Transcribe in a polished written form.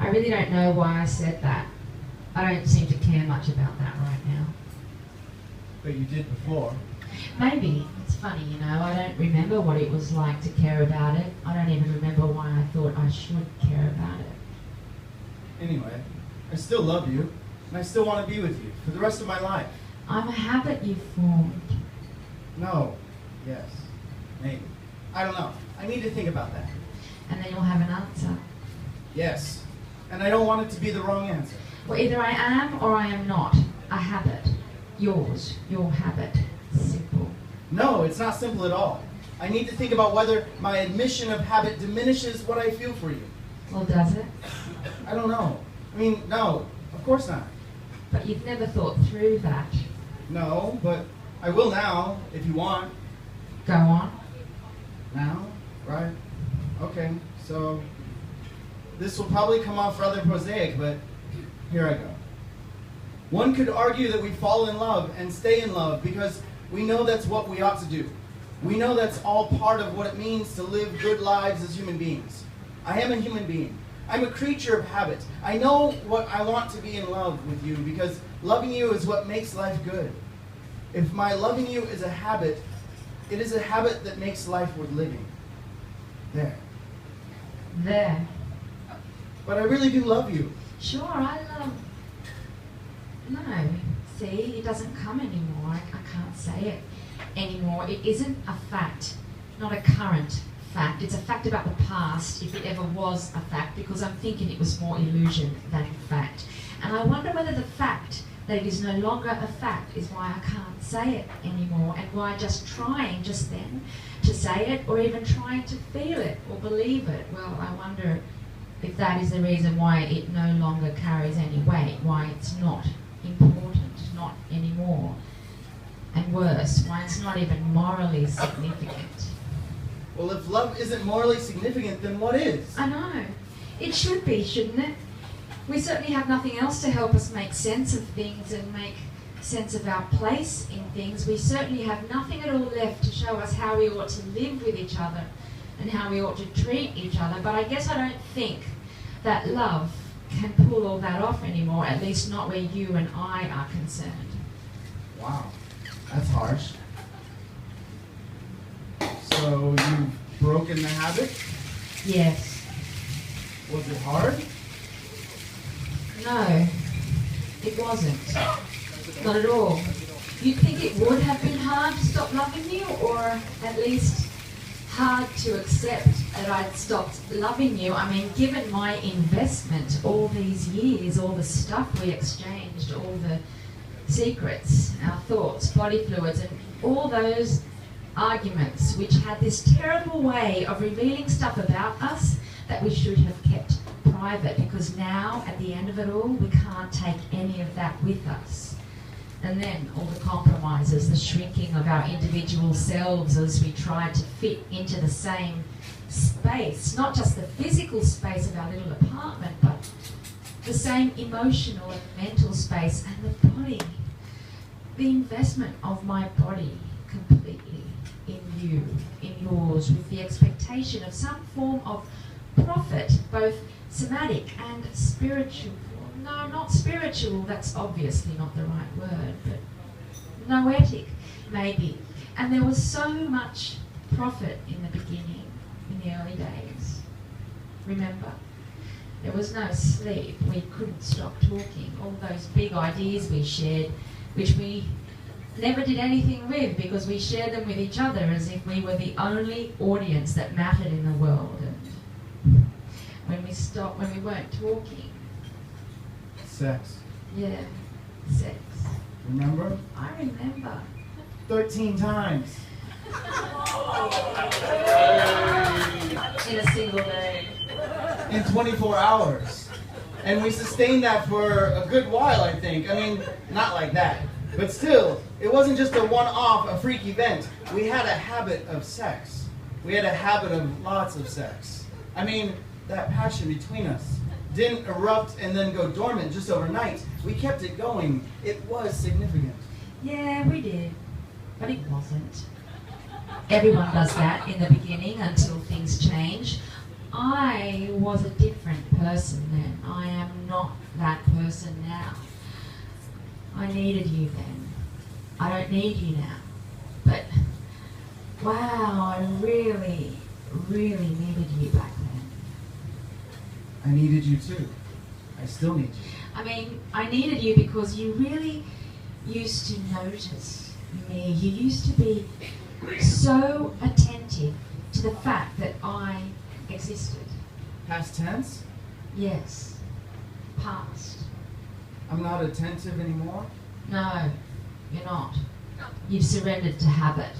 I really don't know why I said that. I don't seem to care much about that right now. But you did before. Maybe. It's funny, you know, I don't remember what it was like to care about it. I don't even remember why I thought I should care about it. Anyway, I still love you, and I still want to be with you for the rest of my life. I'm a habit you've formed. No. Yes. Maybe. I don't know. I need to think about that. And then you'll have an answer. Yes. And I don't want it to be the wrong answer. Well, either I am or I am not. A habit. Yours. Your habit. Simple. No, it's not simple at all. I need to think about whether my admission of habit diminishes what I feel for you. Well, does it? I don't know. I mean, no, of course not. But you've never thought through that. No, but I will now, if you want. Go on. Now? Right? Okay, so this will probably come off rather prosaic, but here I go. One could argue that we fall in love and stay in love because we know that's what we ought to do. We know that's all part of what it means to live good lives as human beings. I am a human being. I'm a creature of habit. I know what I want to be in love with you because loving you is what makes life good. If my loving you is a habit, it is a habit that makes life worth living. There. There. But I really do love you. Sure, I love... No. See, it doesn't come anymore. I can't say it anymore. It isn't a fact, not a current fact. It's a fact about the past, if it ever was a fact, because I'm thinking it was more illusion than fact. And I wonder whether the fact that it is no longer a fact is why I can't say it anymore, and why just trying just then to say it, or even trying to feel it or believe it, well, I wonder if that is the reason why it no longer carries any weight, why it's not important, not anymore, and worse, why it's not even morally significant. Well, if love isn't morally significant, then what is? I know. It should be, shouldn't it? We certainly have nothing else to help us make sense of things and make sense of our place in things. We certainly have nothing at all left to show us how we ought to live with each other and how we ought to treat each other. But I guess I don't think that love can pull all that off anymore, at least not where you and I are concerned. Wow, that's harsh. So you've broken the habit? Yes. Was it hard? No, it wasn't. Not at all. You'd think it would have been hard to stop loving you, or at least hard to accept that I'd stopped loving you. I mean, given my investment all these years, all the stuff we exchanged, all the secrets, our thoughts, body fluids, and all those arguments which had this terrible way of revealing stuff about us that we should have kept private, because now, at the end of it all, we can't take any of that with us. And then all the compromises, the shrinking of our individual selves as we try to fit into the same space, not just the physical space of our little apartment, but the same emotional and mental space, and the body. The investment of my body completely in you, in yours, with the expectation of some form of profit, both somatic and spiritual. No, not spiritual, that's obviously not the right word, but noetic, maybe. And there was so much profit in the beginning, in the early days. Remember? There was no sleep, we couldn't stop talking. All those big ideas we shared, which we never did anything with because we shared them with each other as if we were the only audience that mattered in the world. And when we stopped, when we weren't talking. Sex. Yeah, sex. Remember? I remember. 13 times. In a single day. In 24 hours. And we sustained that for a good while, I think. I mean, not like that. But still, it wasn't just a one-off, a freak event. We had a habit of sex. We had a habit of lots of sex. I mean, that passion between us didn't erupt and then go dormant just overnight. We kept it going. It was significant. Yeah, we did. But it wasn't. Everyone does that in the beginning until things change. I was a different person then. I am not that person now. I needed you then. I don't need you now. But, wow, I really, really needed you back then. I needed you too. I still need you. I mean, I needed you because you really used to notice me. You used to be so attentive to the fact that I existed. Past tense? Yes. Past. I'm not attentive anymore? No, you're not. You've surrendered to habit.